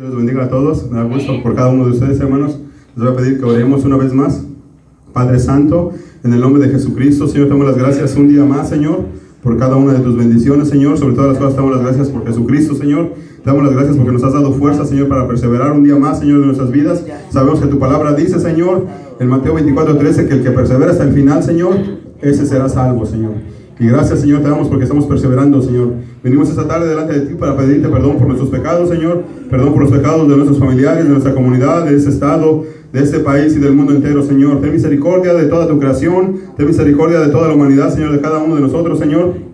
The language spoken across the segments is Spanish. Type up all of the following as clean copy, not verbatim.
Dios bendiga a todos, me da gusto por cada uno de ustedes, hermanos. Les voy a pedir que oremos una vez más. Padre Santo, en el nombre de Jesucristo, Señor, te damos las gracias un día más, Señor, por cada una de tus bendiciones, Señor. Sobre todas las cosas, te damos las gracias por Jesucristo, Señor. Te damos las gracias porque nos has dado fuerza, Señor, para perseverar un día más, Señor, de nuestras vidas. Sabemos que tu palabra dice, Señor, en Mateo 24:13, que el que persevera hasta el final, Señor, ese será salvo, Señor. Y gracias, Señor, te damos porque estamos perseverando, Señor. Venimos esta tarde delante de ti para pedirte perdón por nuestros pecados, Señor. Perdón por los pecados de nuestros familiares, de nuestra comunidad, de este estado, de este país y del mundo entero, Señor. Ten misericordia de toda tu creación. Ten misericordia de toda la humanidad, Señor, de cada uno de nosotros, Señor.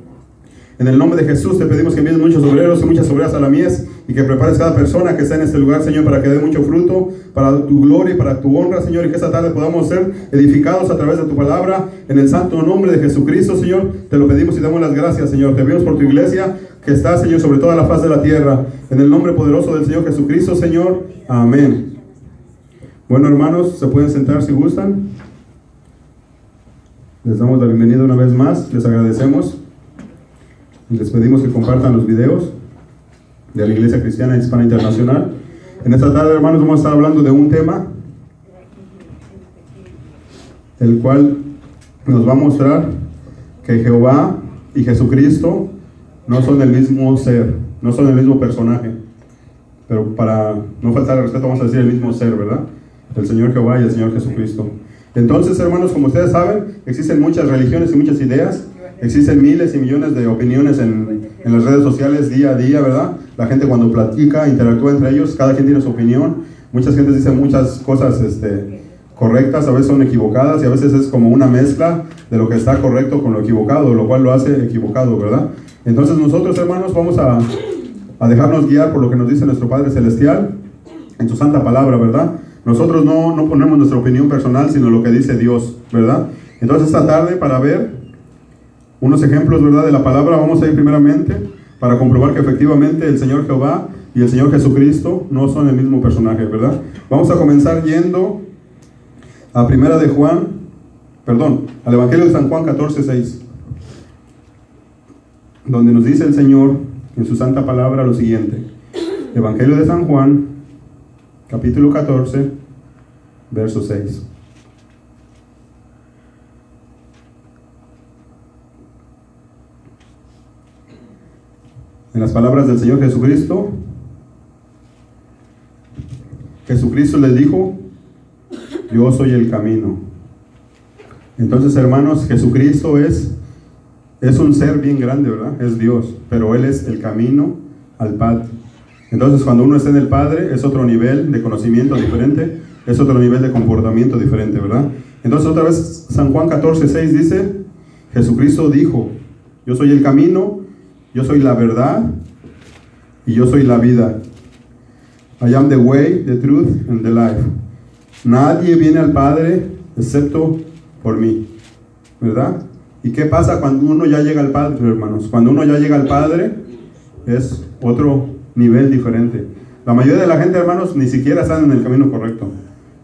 En el nombre de Jesús te pedimos que envíes muchos obreros y muchas obreras a la mies y que prepares cada persona que está en este lugar, Señor, para que dé mucho fruto, para tu gloria y para tu honra, Señor, y que esta tarde podamos ser edificados a través de tu palabra. En el santo nombre de Jesucristo, Señor, te lo pedimos y damos las gracias, Señor. Te pedimos por tu iglesia que está, Señor, sobre toda la faz de la tierra. En el nombre poderoso del Señor Jesucristo, Señor. Amén. Bueno, hermanos, se pueden sentar si gustan. Les damos la bienvenida una vez más. Les agradecemos. Y les pedimos que compartan los videos de la Iglesia Cristiana Hispana Internacional. En esta tarde, hermanos, vamos a estar hablando de un tema el cual nos va a mostrar que Jehová y Jesucristo no son el mismo ser, no son el mismo personaje, pero para no faltar al respeto vamos a decir el mismo ser, ¿verdad? El Señor Jehová y el Señor Jesucristo. Entonces, hermanos, como ustedes saben, existen muchas religiones y muchas ideas. Existen miles y millones de opiniones en las redes sociales día a día, ¿verdad? La gente cuando platica, interactúa entre ellos, cada quien tiene su opinión. Muchas gentes dicen muchas cosas correctas, a veces son equivocadas y a veces es como una mezcla de lo que está correcto con lo equivocado, lo cual lo hace equivocado, ¿verdad? Entonces nosotros, hermanos, vamos a dejarnos guiar por lo que nos dice nuestro Padre Celestial en su santa palabra, ¿verdad? Nosotros no ponemos nuestra opinión personal, sino lo que dice Dios, ¿verdad? Entonces esta tarde, para ver unos ejemplos, ¿verdad?, de la palabra, vamos a ir primeramente para comprobar que efectivamente el Señor Jehová y el Señor Jesucristo no son el mismo personaje, ¿verdad? Vamos a comenzar yendo a al Evangelio de San Juan 14:6, donde nos dice el Señor en su santa palabra lo siguiente. Evangelio de San Juan, capítulo 14, verso 6. En las palabras del Señor Jesucristo, Jesucristo les dijo: yo soy el camino. Entonces, hermanos, Jesucristo es un ser bien grande, ¿verdad? Es Dios, pero Él es el camino al Padre. Entonces, cuando uno está en el Padre, es otro nivel de conocimiento diferente, es otro nivel de comportamiento diferente, ¿verdad? Entonces, otra vez, San Juan 14:6 dice: Jesucristo dijo: yo soy el camino, yo soy la verdad y yo soy la vida. I am the way, the truth and the life. Nadie viene al Padre excepto por mí, ¿verdad? ¿Y qué pasa cuando uno ya llega al Padre, hermanos? Cuando uno ya llega al Padre es otro nivel diferente. La mayoría de la gente, hermanos, ni siquiera están en el camino correcto.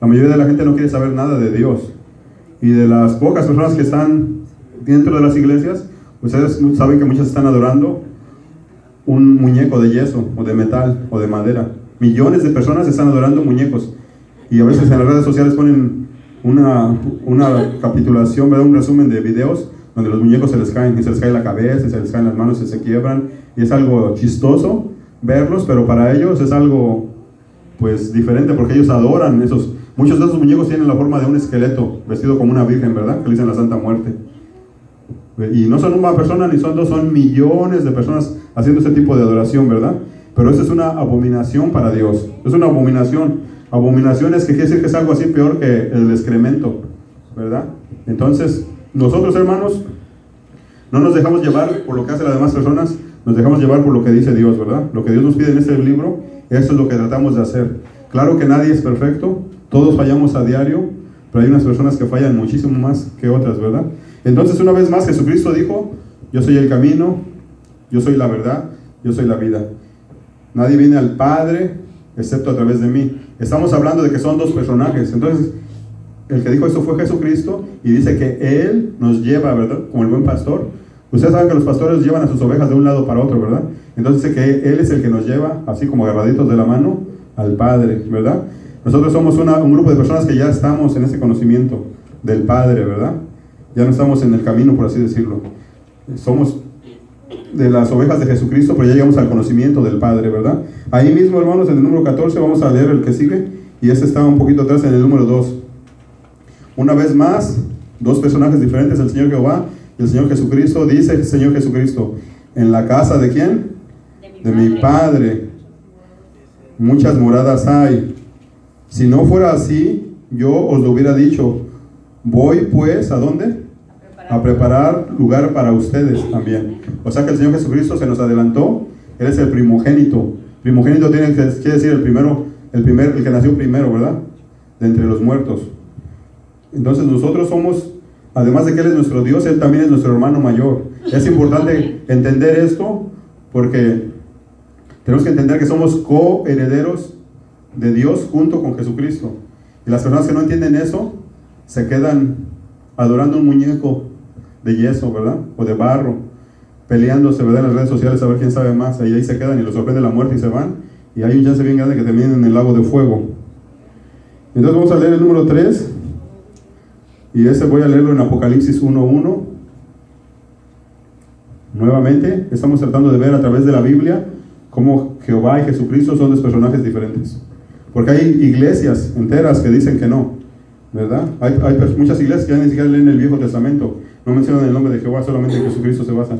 La mayoría de la gente no quiere saber nada de Dios. Y de las pocas personas que están dentro de las iglesias, ustedes saben que muchas están adorando un muñeco de yeso, o de metal, o de madera. Millones de personas están adorando muñecos. Y a veces en las redes sociales ponen una capitulación, ¿verdad? Un resumen de videos donde los muñecos se les caen, y se les cae la cabeza, y se les caen las manos, y se quiebran. Y es algo chistoso verlos, pero para ellos es algo, pues, diferente, porque ellos adoran esos. Muchos de esos muñecos tienen la forma de un esqueleto, vestido como una virgen, ¿verdad? Que le dicen la Santa Muerte. Y no son una persona ni son dos, son millones de personas haciendo ese tipo de adoración, ¿verdad? Pero eso es una abominación para Dios. Es una abominación. Abominación es que quiere decir que es algo así peor que el excremento, ¿verdad? Entonces, nosotros, hermanos, no nos dejamos llevar por lo que hacen las demás personas, nos dejamos llevar por lo que dice Dios, ¿verdad? Lo que Dios nos pide en este libro, eso es lo que tratamos de hacer. Claro que nadie es perfecto, todos fallamos a diario, pero hay unas personas que fallan muchísimo más que otras, ¿verdad? Entonces, una vez más, Jesucristo dijo: yo soy el camino, yo soy la verdad, yo soy la vida. Nadie viene al Padre excepto a través de mí. Estamos hablando de que son dos personajes. Entonces, el que dijo esto fue Jesucristo, y dice que Él nos lleva, ¿verdad? Como el buen pastor. Ustedes saben que los pastores llevan a sus ovejas de un lado para otro, ¿verdad? Entonces dice que Él es el que nos lleva, así como agarraditos de la mano, al Padre, ¿verdad? Nosotros somos un grupo de personas que ya estamos en ese conocimiento del Padre, ¿verdad? Ya no estamos en el camino, por así decirlo. Somos de las ovejas de Jesucristo, pero ya llegamos al conocimiento del Padre, ¿verdad? Ahí mismo, hermanos, en el número 14, vamos a leer el que sigue, y este está un poquito atrás en el número 2. Una vez más, dos personajes diferentes, el Señor Jehová y el Señor Jesucristo. Dice el Señor Jesucristo: ¿en la casa de quién? De mi Padre muchas moradas hay. Si no fuera así, yo os lo hubiera dicho. Voy pues, ¿a dónde? A preparar lugar para ustedes también. O sea que el Señor Jesucristo se nos adelantó. Él es el primogénito. Primogénito quiere decir el que nació primero, ¿verdad? De entre los muertos. Entonces nosotros somos, además de que Él es nuestro Dios, Él también es nuestro hermano mayor. Es importante entender esto, porque tenemos que entender que somos coherederos de Dios junto con Jesucristo. Y las personas que no entienden eso, se quedan adorando un muñeco de yeso, ¿verdad? O de barro, peleándose, ¿verdad? En las redes sociales a ver quién sabe más. Y ahí se quedan y los sorprende la muerte y se van. Y hay un chance bien grande que terminen en el lago de fuego. Entonces vamos a leer el número 3. Y ese voy a leerlo en Apocalipsis 1:1. Nuevamente, estamos tratando de ver a través de la Biblia cómo Jehová y Jesucristo son dos personajes diferentes. Porque hay iglesias enteras que dicen que no, ¿verdad? Hay muchas iglesias que ya ni siquiera leen el Viejo Testamento. No mencionan el nombre de Jehová, solamente en Jesucristo se basan.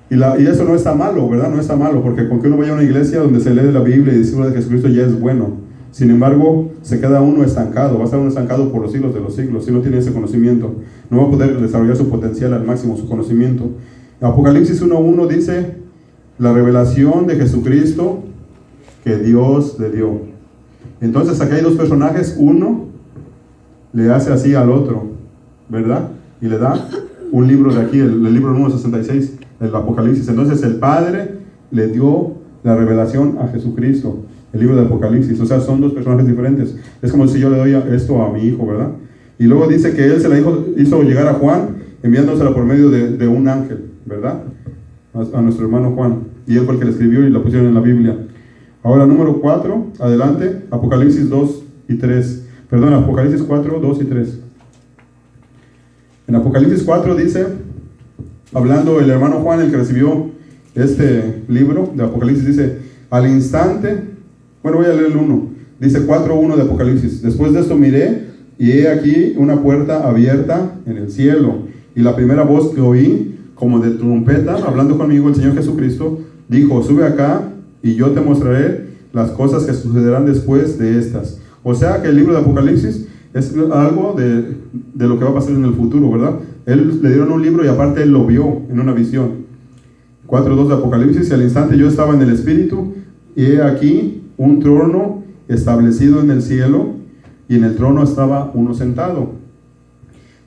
Y eso no está malo, ¿verdad? No está malo, porque con que uno vaya a una iglesia donde se lee la Biblia y dice de Jesucristo ya es bueno. Sin embargo, se queda uno estancado, va a estar uno estancado por los siglos de los siglos, si no tiene ese conocimiento. No va a poder desarrollar su potencial al máximo, su conocimiento. Apocalipsis 1:1 dice: la revelación de Jesucristo que Dios le dio. Entonces aquí hay dos personajes, uno le hace así al otro, ¿verdad? Y le da un libro de aquí, el libro número 66, el Apocalipsis. Entonces el Padre le dio la revelación a Jesucristo, el libro de Apocalipsis. O sea, son dos personajes diferentes. Es como si yo le doy esto a mi hijo, ¿verdad? Y luego dice que él se la hizo llegar a Juan, enviándosela por medio de un ángel, ¿verdad? A nuestro hermano Juan. Y él fue el que le escribió y la pusieron en la Biblia. Ahora, número 4, adelante, Apocalipsis 2 y 3. Perdón, Apocalipsis 4, 2 y 3. En Apocalipsis 4 dice, hablando el hermano Juan, el que recibió este libro de Apocalipsis, dice: al instante, bueno, voy a leer el 1. Dice 4:1 de Apocalipsis: después de esto miré, y he aquí una puerta abierta en el cielo. Y la primera voz que oí, como de trompeta, hablando conmigo el Señor Jesucristo, dijo: sube acá, y yo te mostraré las cosas que sucederán después de estas. O sea que el libro de Apocalipsis es algo de lo que va a pasar en el futuro, ¿verdad? Él le dieron un libro y aparte él lo vio en una visión. 4:2 de Apocalipsis: y al instante yo estaba en el Espíritu, y he aquí un trono establecido en el cielo, y en el trono estaba uno sentado.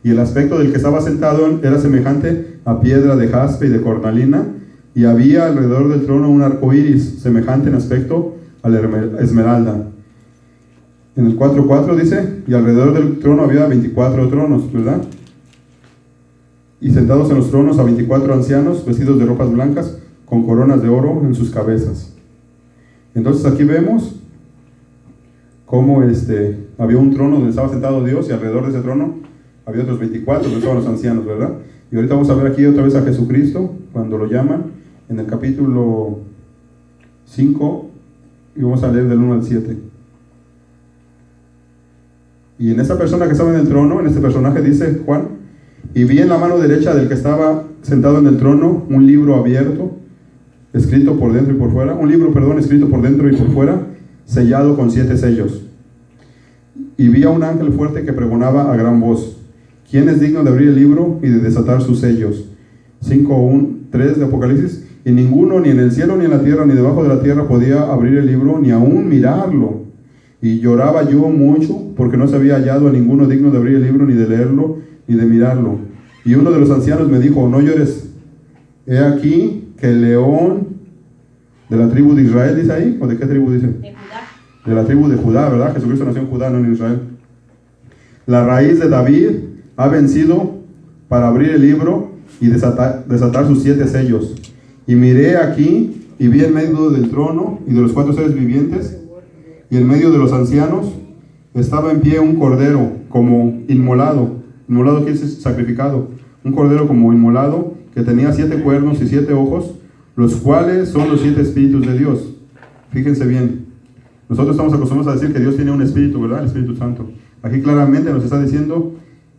Y el aspecto del que estaba sentado era semejante a piedra de jaspe y de cornalina, y había alrededor del trono un arco iris, semejante en aspecto a la esmeralda. En el 4:4 dice: y alrededor del trono había 24 tronos, ¿verdad? Y sentados en los tronos a 24 ancianos, vestidos de ropas blancas, con coronas de oro en sus cabezas. Entonces aquí vemos cómo había un trono donde estaba sentado Dios, y alrededor de ese trono había otros 24 donde estaban los ancianos, ¿verdad? Y ahorita vamos a ver aquí otra vez a Jesucristo, cuando lo llaman, en el capítulo 5, y vamos a leer del 1 al 7. Y en esta persona que estaba en el trono, en este personaje dice Juan: y vi en la mano derecha del que estaba sentado en el trono un libro abierto, escrito por dentro y por fuera, escrito por dentro y por fuera, sellado con 7 sellos. Y vi a un ángel fuerte que pregonaba a gran voz: ¿quién es digno de abrir el libro y de desatar sus sellos? 5:3 de Apocalipsis: y ninguno, ni en el cielo, ni en la tierra, ni debajo de la tierra, podía abrir el libro, ni aún mirarlo. Y lloraba yo mucho, porque no se había hallado a ninguno digno de abrir el libro, ni de leerlo, ni de mirarlo. Y uno de los ancianos me dijo: no llores, he aquí que el león de la tribu de Israel, ¿dice ahí? ¿O de qué tribu dice? De Judá. De la tribu de Judá, ¿verdad? Jesucristo nació en Judá, no en Israel. La raíz de David ha vencido para abrir el libro y desatar sus 7 sellos. Y miré aquí, y vi en medio del trono y de los 4 seres vivientes, y en medio de los ancianos estaba en pie un cordero como inmolado. Inmolado quiere decir sacrificado. Un cordero como inmolado que tenía 7 cuernos y 7 ojos, los cuales son los 7 espíritus de Dios. Fíjense bien. Nosotros estamos acostumbrados a decir que Dios tiene un espíritu, ¿verdad? El Espíritu Santo. Aquí claramente nos está diciendo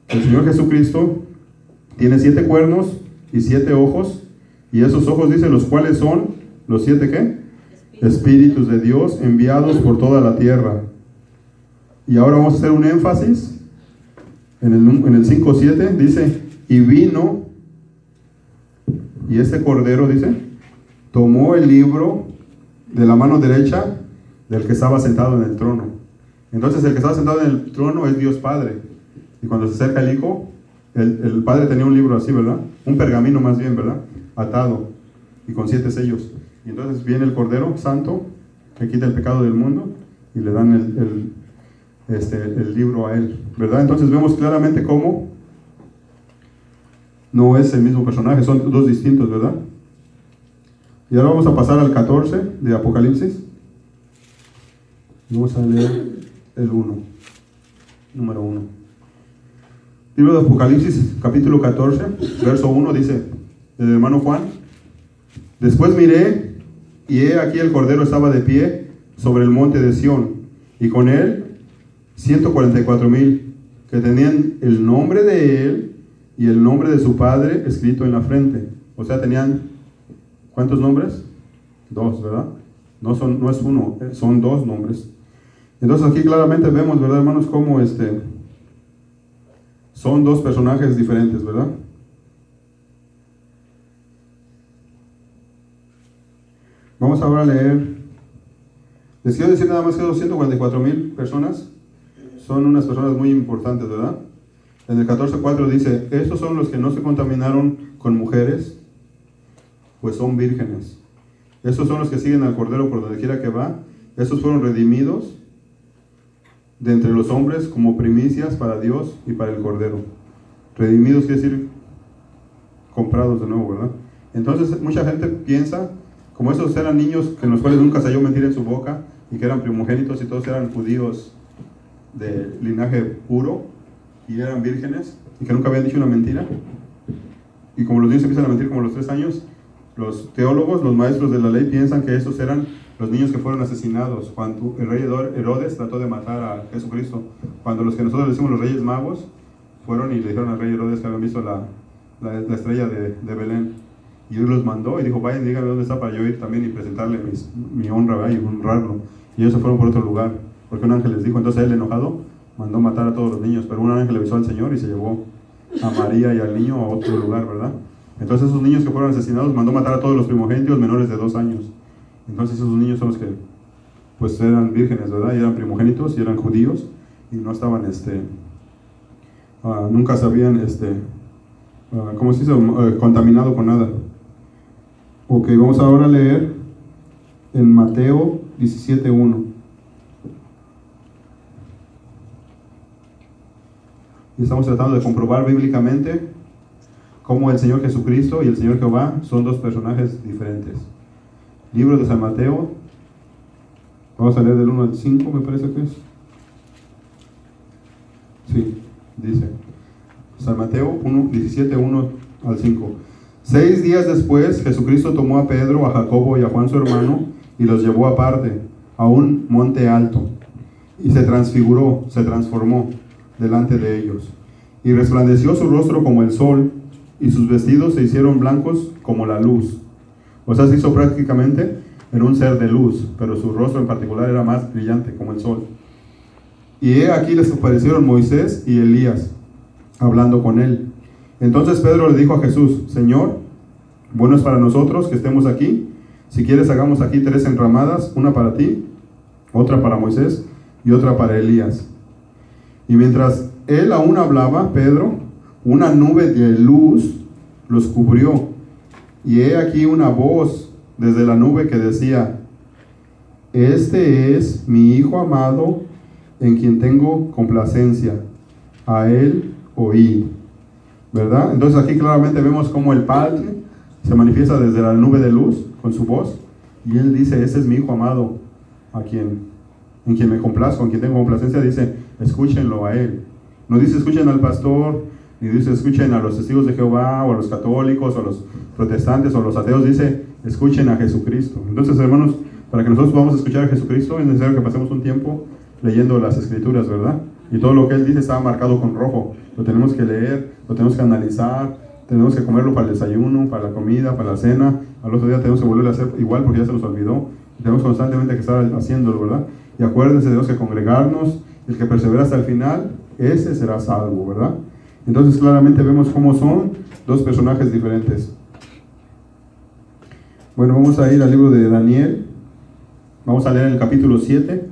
que el Señor Jesucristo tiene 7 cuernos y 7 ojos. Y esos ojos, dice, los cuales son los 7 ¿qué? Espíritus de Dios enviados por toda la tierra. Y ahora vamos a hacer un énfasis en el 5:7, dice, y vino, y este cordero, dice, tomó el libro de la mano derecha del que estaba sentado en el trono. Entonces el que estaba sentado en el trono es Dios Padre. Y cuando se acerca el Hijo, el Padre tenía un libro así, ¿verdad? Un pergamino más bien, ¿verdad? Atado y con 7 sellos. Y entonces viene el Cordero Santo que quita el pecado del mundo y le dan el libro a él, ¿verdad? Entonces vemos claramente cómo no es el mismo personaje, son 2 distintos, ¿verdad? Y ahora vamos a pasar al 14 de Apocalipsis. Vamos a leer el 1, número 1. Libro de Apocalipsis, capítulo 14, verso 1, dice el hermano Juan: después miré, y he aquí el Cordero estaba de pie sobre el monte de Sión, y con él 144,000, que tenían el nombre de él y el nombre de su padre escrito en la frente. O sea, tenían, ¿cuántos nombres? 2, ¿verdad? No es uno, son 2 nombres. Entonces aquí claramente vemos, ¿verdad, hermanos? Cómo son 2 personajes diferentes, ¿verdad? Vamos ahora a leer. Les quiero decir nada más que 244,000 personas son unas personas muy importantes, ¿verdad? En el 14:4 dice, estos son los que no se contaminaron con mujeres, pues son vírgenes. Estos son los que siguen al Cordero por donde quiera que va. Estos fueron redimidos de entre los hombres como primicias para Dios y para el Cordero. Redimidos quiere decir comprados de nuevo, ¿verdad? Entonces mucha gente piensa, como esos eran niños en los cuales nunca se halló mentira en su boca y que eran primogénitos y todos eran judíos de linaje puro y eran vírgenes y que nunca habían dicho una mentira, y como los niños empiezan a mentir como a los 3 años, los teólogos, los maestros de la ley piensan que esos eran los niños que fueron asesinados cuando el rey Herodes trató de matar a Jesucristo, cuando los que nosotros decimos los reyes magos fueron y le dijeron al rey Herodes que habían visto la estrella de Belén, y él los mandó y dijo, vayan, díganme dónde está para yo ir también y presentarle mi honra, ¿verdad? Y honrarlo. Y ellos se fueron por otro lugar, porque un ángel les dijo. Entonces él, enojado, mandó matar a todos los niños, pero un ángel le avisó al Señor y se llevó a María y al niño a otro lugar, ¿verdad? Entonces esos niños que fueron asesinados mandó matar a todos los primogénitos menores de 2 años. Entonces esos niños son los que pues eran vírgenes, ¿verdad? Y eran primogénitos y eran judíos y no estaban nunca se habían ¿cómo se dice? Contaminado con nada. Ok, vamos ahora a leer en Mateo 17:1. Y estamos tratando de comprobar bíblicamente cómo el Señor Jesucristo y el Señor Jehová son 2 personajes diferentes. Libro de San Mateo, vamos a leer del 1 al 5, me parece que es. Sí, dice San Mateo 17, 1 al 5. 6 días después, Jesucristo tomó a Pedro, a Jacobo y a Juan su hermano, y los llevó aparte, a un monte alto, y se transformó delante de ellos, y resplandeció su rostro como el sol, y sus vestidos se hicieron blancos como la luz. O sea, se hizo prácticamente en un ser de luz, pero su rostro en particular era más brillante como el sol. Y he aquí les aparecieron Moisés y Elías, hablando con él. Entonces Pedro le dijo a Jesús, Señor, bueno es para nosotros que estemos aquí. Si quieres, hagamos aquí 3 enramadas, una para ti, otra para Moisés y otra para Elías. Y mientras él aún hablaba, Pedro, una nube de luz los cubrió. Y he aquí una voz desde la nube que decía, este es mi Hijo amado, en quien tengo complacencia. A él oí. ¿Verdad? Entonces aquí claramente vemos cómo el Padre se manifiesta desde la nube de luz con su voz, y él dice, ese es mi Hijo amado, a quien en quien me complazco, en quien tengo complacencia, dice, escúchenlo a Él. No dice escuchen al pastor, ni dice escuchen a los testigos de Jehová, o a los católicos, o a los protestantes, o a los ateos, dice escuchen a Jesucristo. Entonces, hermanos, para que nosotros podamos escuchar a Jesucristo, es necesario que pasemos un tiempo leyendo las Escrituras, ¿verdad? Y todo lo que Él dice está marcado con rojo. Lo tenemos que leer, lo tenemos que analizar, tenemos que comerlo para el desayuno, para la comida, para la cena. Al otro día tenemos que volver a hacer igual porque ya se nos olvidó. Y tenemos constantemente que estar haciéndolo, ¿verdad? Y acuérdense, tenemos que congregarnos. El que persevera hasta el final, ese será salvo, ¿verdad? Entonces claramente vemos cómo son dos personajes diferentes. Bueno, vamos a ir al libro de Daniel. Vamos a leer el capítulo 7.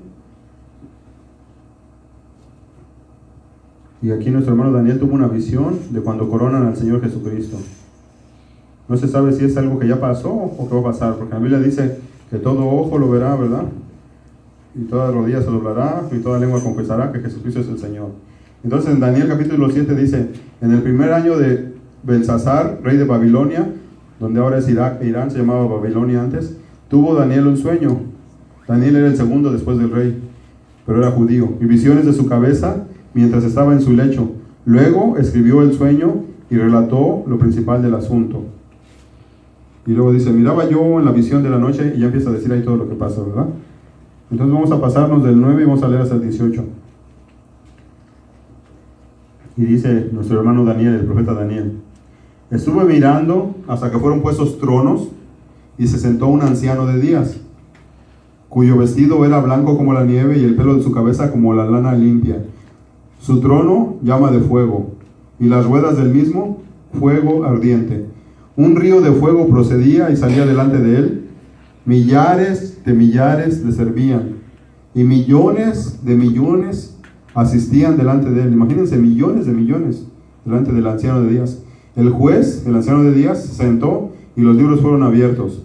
Y aquí nuestro hermano Daniel tuvo una visión de cuando coronan al Señor Jesucristo. No se sabe si es algo que ya pasó o que va a pasar, porque la Biblia dice que todo ojo lo verá, ¿verdad? Y toda rodilla se doblará y toda lengua confesará que Jesucristo es el Señor. Entonces en Daniel capítulo 7 dice, en el primer año de Belsasar, rey de Babilonia, donde ahora es Irak e Irán, se llamaba Babilonia antes, tuvo Daniel un sueño. Daniel era el segundo después del rey, pero era judío, y visiones de su cabeza mientras estaba en su lecho. Luego escribió el sueño y relató lo principal del asunto. Y luego dice, miraba yo en la visión de la noche, y ya empieza a decir ahí todo lo que pasa, ¿verdad? Entonces vamos a pasarnos del 9 y vamos a leer hasta el 18. Y dice nuestro hermano Daniel, el profeta Daniel, estuve mirando hasta que fueron puestos tronos, y se sentó un anciano de días, cuyo vestido era blanco como la nieve y el pelo de su cabeza como la lana limpia. Su trono llama de fuego, y las ruedas del mismo fuego ardiente. Un río de fuego procedía y salía delante de él. Millares de millares le servían, y millones de millones asistían delante de él. Imagínense, millones de millones delante del anciano de días. El juez, el anciano de días, se sentó y los libros fueron abiertos.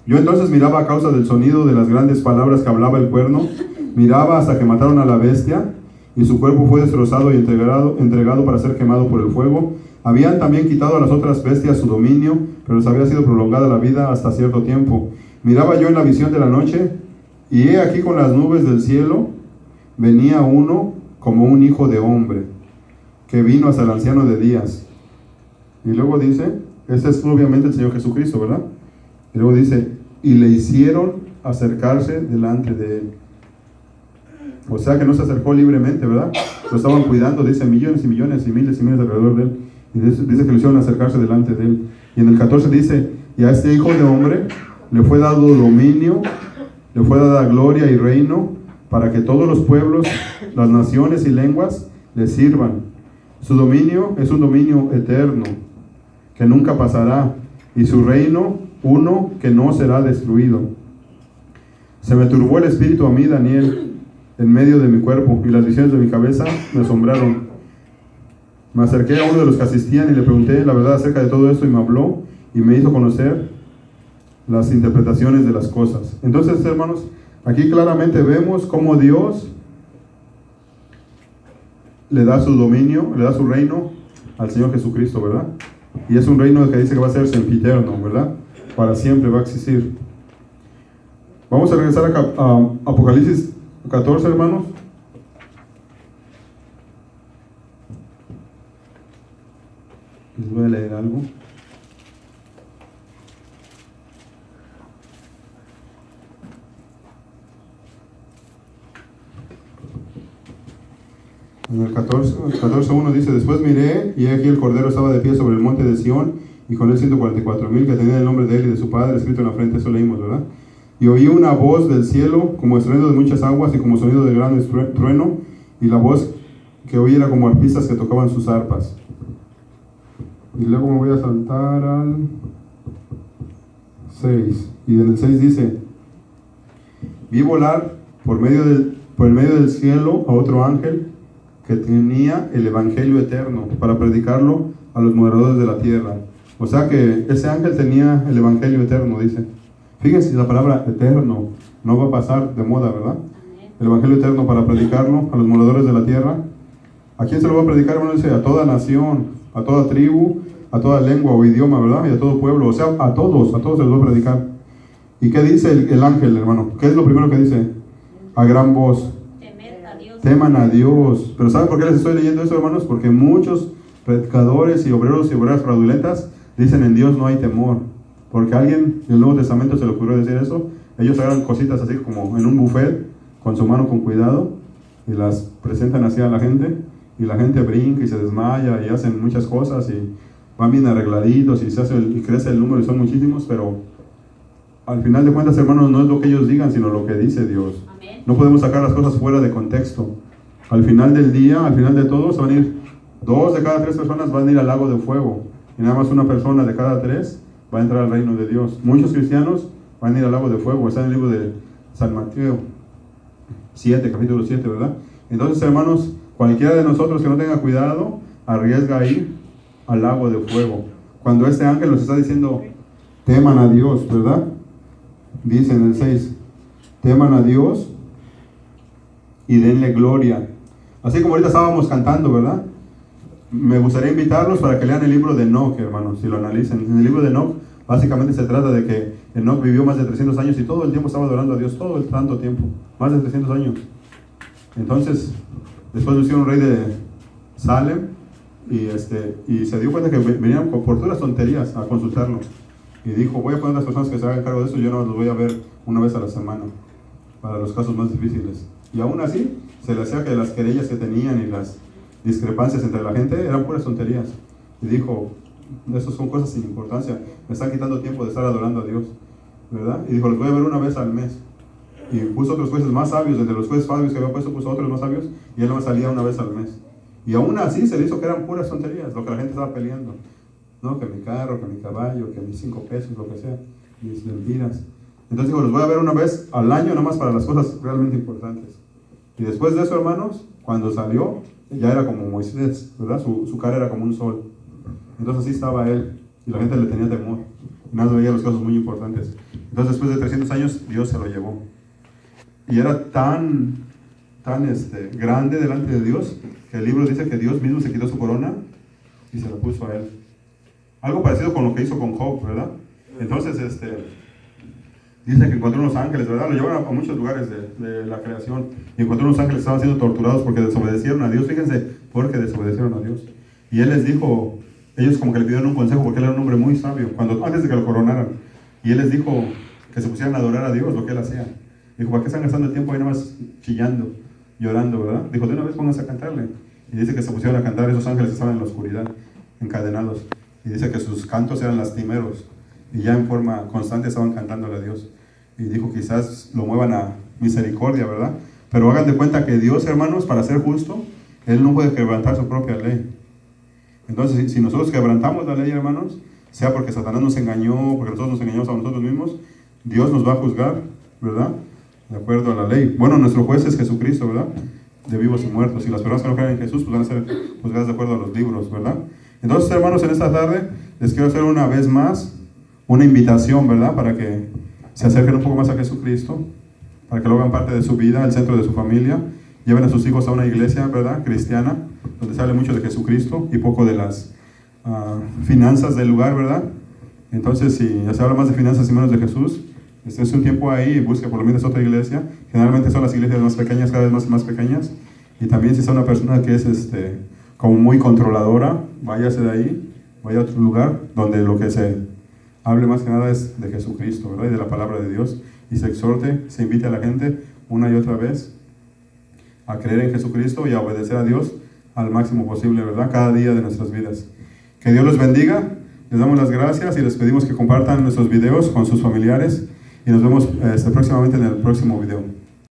Yo entonces miraba a causa del sonido de las grandes palabras que hablaba el cuerno, miraba hasta que mataron a la bestia, y su cuerpo fue destrozado y entregado para ser quemado por el fuego. Habían también quitado a las otras bestias su dominio, pero les había sido prolongada la vida hasta cierto tiempo. Miraba yo en la visión de la noche, y he aquí con las nubes del cielo venía uno como un hijo de hombre, que vino hasta el anciano de días. Y luego dice, este es obviamente el Señor Jesucristo, ¿verdad? Y luego dice, y le hicieron acercarse delante de él. O sea que no se acercó libremente, ¿verdad? Lo estaban cuidando, dice, millones y millones y miles alrededor de él. Y dice que le hicieron acercarse delante de él. Y en el 14 dice, y a este hijo de hombre le fue dado dominio, le fue dada gloria y reino, para que todos los pueblos, las naciones y lenguas le sirvan. Su dominio es un dominio eterno, que nunca pasará, y su reino uno que no será destruido. Se me turbó el espíritu a mí, Daniel, en medio de mi cuerpo, y las visiones de mi cabeza me asombraron. Me acerqué a uno de los que asistían y le pregunté la verdad acerca de todo esto, y me habló y me hizo conocer las interpretaciones de las cosas. Entonces, hermanos, aquí claramente vemos cómo Dios le da su dominio, le da su reino al Señor Jesucristo, ¿verdad? Y es un reino que dice que va a ser sempiterno, ¿verdad? Para siempre va a existir. Vamos a regresar a Apocalipsis 14, hermanos. Les voy a leer algo. En el 14:1 dice, después miré, y aquí el Cordero estaba de pie sobre el monte de Sión, y con él 144,000 que tenían el nombre de él y de su padre escrito en la frente. Eso leímos, ¿verdad? Y oí una voz del cielo, como estruendo de muchas aguas, y como sonido de gran trueno, y la voz que oí era como arpistas que tocaban sus arpas. Y luego me voy a saltar al 6, y en el 6 dice, vi volar por el medio del cielo a otro ángel, que tenía el evangelio eterno para predicarlo a los moradores de la tierra. O sea que ese ángel tenía el evangelio eterno, dice. Fíjense, la palabra eterno no va a pasar de moda, ¿verdad? El evangelio eterno para predicarlo a los moradores de la tierra. ¿A quién se lo va a predicar, hermano? Dice, a toda nación, a toda tribu, a toda lengua o idioma, ¿verdad? Y a todo pueblo, o sea, a todos se los va a predicar. ¿Y qué dice el ángel, hermano? ¿Qué es lo primero que dice? a gran voz. Teman a Dios. Pero ¿saben por qué les estoy leyendo eso, hermanos? Porque muchos predicadores y obreros y obreras fraudulentas dicen en Dios no hay temor. Porque a alguien del Nuevo Testamento se le ocurrió decir eso. Ellos hagan cositas así como en un buffet, con su mano con cuidado, y las presentan así a la gente, y la gente brinca y se desmaya y hacen muchas cosas y van bien arregladitos y y crece el número y son muchísimos, pero al final de cuentas, hermanos, no es lo que ellos digan, sino lo que dice Dios. Amén. No podemos sacar las cosas fuera de contexto. Al final del día, al final de todo, se van a ir 2 de cada 3 personas van a ir al lago de fuego, y nada más una persona de cada 3 va a entrar al reino de Dios. Muchos cristianos van a ir al lago de fuego. Está en el libro de San Mateo 7, capítulo 7, ¿verdad? Entonces, hermanos, cualquiera de nosotros que no tenga cuidado, arriesga a ir al lago de fuego. Cuando este ángel nos está diciendo, teman a Dios, ¿verdad? Dice en el 6, teman a Dios y denle gloria. Así como ahorita estábamos cantando, ¿verdad? Me gustaría invitarlos para que lean el libro de Enoc, hermanos, si lo analicen. En el libro de Enoc, básicamente se trata de que Enoc vivió más de 300 años y todo el tiempo estaba adorando a Dios, todo el tanto tiempo, más de 300 años. Entonces, después lo hicieron rey de Salem y se dio cuenta que venían por todas las tonterías a consultarlo. Y dijo, voy a poner a las personas que se hagan cargo de eso, yo no los voy a ver una vez a la semana, para los casos más difíciles. Y aún así, se le hacía que las querellas que tenían y las discrepancias entre la gente eran puras tonterías. Y dijo, esas son cosas sin importancia, me están quitando tiempo de estar adorando a Dios, ¿verdad? Y dijo, los voy a ver una vez al mes. Y puso otros jueces más sabios, entre los jueces sabios que había puesto, puso otros más sabios, y él no salía una vez al mes. Y aún así se le hizo que eran puras tonterías, lo que la gente estaba peleando. No, que mi carro, que mi caballo, que mis 5 pesos, lo que sea, mis mentiras. Entonces dijo, los voy a ver una vez al año, nada más para las cosas realmente importantes. Y después de eso, hermanos, cuando salió, ya era como Moisés, ¿verdad? Su cara era como un sol. Entonces así estaba él, y la gente le tenía temor. Y nada, veía los casos muy importantes. Entonces después de 300 años, Dios se lo llevó. Y era tan grande delante de Dios, que el libro dice que Dios mismo se quitó su corona y se la puso a él. Algo parecido con lo que hizo con Job, ¿verdad? Entonces, dice que encontró unos ángeles, ¿verdad? Lo llevaron a muchos lugares de la creación. Y encontró unos ángeles que estaban siendo torturados porque desobedecieron a Dios. Fíjense, porque desobedecieron a Dios. Y él les dijo, ellos como que le pidieron un consejo porque él era un hombre muy sabio, antes de que lo coronaran. Y él les dijo que se pusieran a adorar a Dios, lo que él hacía. Dijo, ¿para qué están gastando el tiempo ahí nada más chillando, llorando, verdad? Dijo, de una vez pónganse a cantarle. Y dice que se pusieron a cantar, esos ángeles estaban en la oscuridad, encadenados. Y dice que sus cantos eran lastimeros. Y ya en forma constante estaban cantándole a Dios. Y dijo, quizás lo muevan a misericordia, ¿verdad? Pero hagan de cuenta que Dios, hermanos, para ser justo, Él no puede quebrantar su propia ley. Entonces, si nosotros quebrantamos la ley, hermanos, sea porque Satanás nos engañó, porque nosotros nos engañamos a nosotros mismos, Dios nos va a juzgar, ¿verdad? De acuerdo a la ley. Bueno, nuestro juez es Jesucristo, ¿verdad? De vivos y muertos. Y las personas que no creen en Jesús, pues van a ser juzgadas de acuerdo a los libros, ¿verdad? Entonces, hermanos, en esta tarde les quiero hacer una vez más una invitación, ¿verdad? Para que se acerquen un poco más a Jesucristo, para que lo hagan parte de su vida, el centro de su familia. Lleven a sus hijos a una iglesia, ¿verdad? Cristiana, donde se hable mucho de Jesucristo y poco de las finanzas del lugar, ¿verdad? Entonces, si ya se habla más de finanzas y menos de Jesús, este es un tiempo ahí y busque por lo menos otra iglesia. Generalmente son las iglesias más pequeñas, cada vez más y más pequeñas. Y también si es una persona que es como muy controladora, váyase de ahí, vaya a otro lugar donde lo que se hable más que nada es de Jesucristo, ¿verdad? Y de la palabra de Dios. Y se exhorte, se invite a la gente una y otra vez a creer en Jesucristo y a obedecer a Dios al máximo posible, ¿verdad? Cada día de nuestras vidas. Que Dios los bendiga. Les damos las gracias y les pedimos que compartan nuestros videos con sus familiares. Y nos vemos próximamente en el próximo video.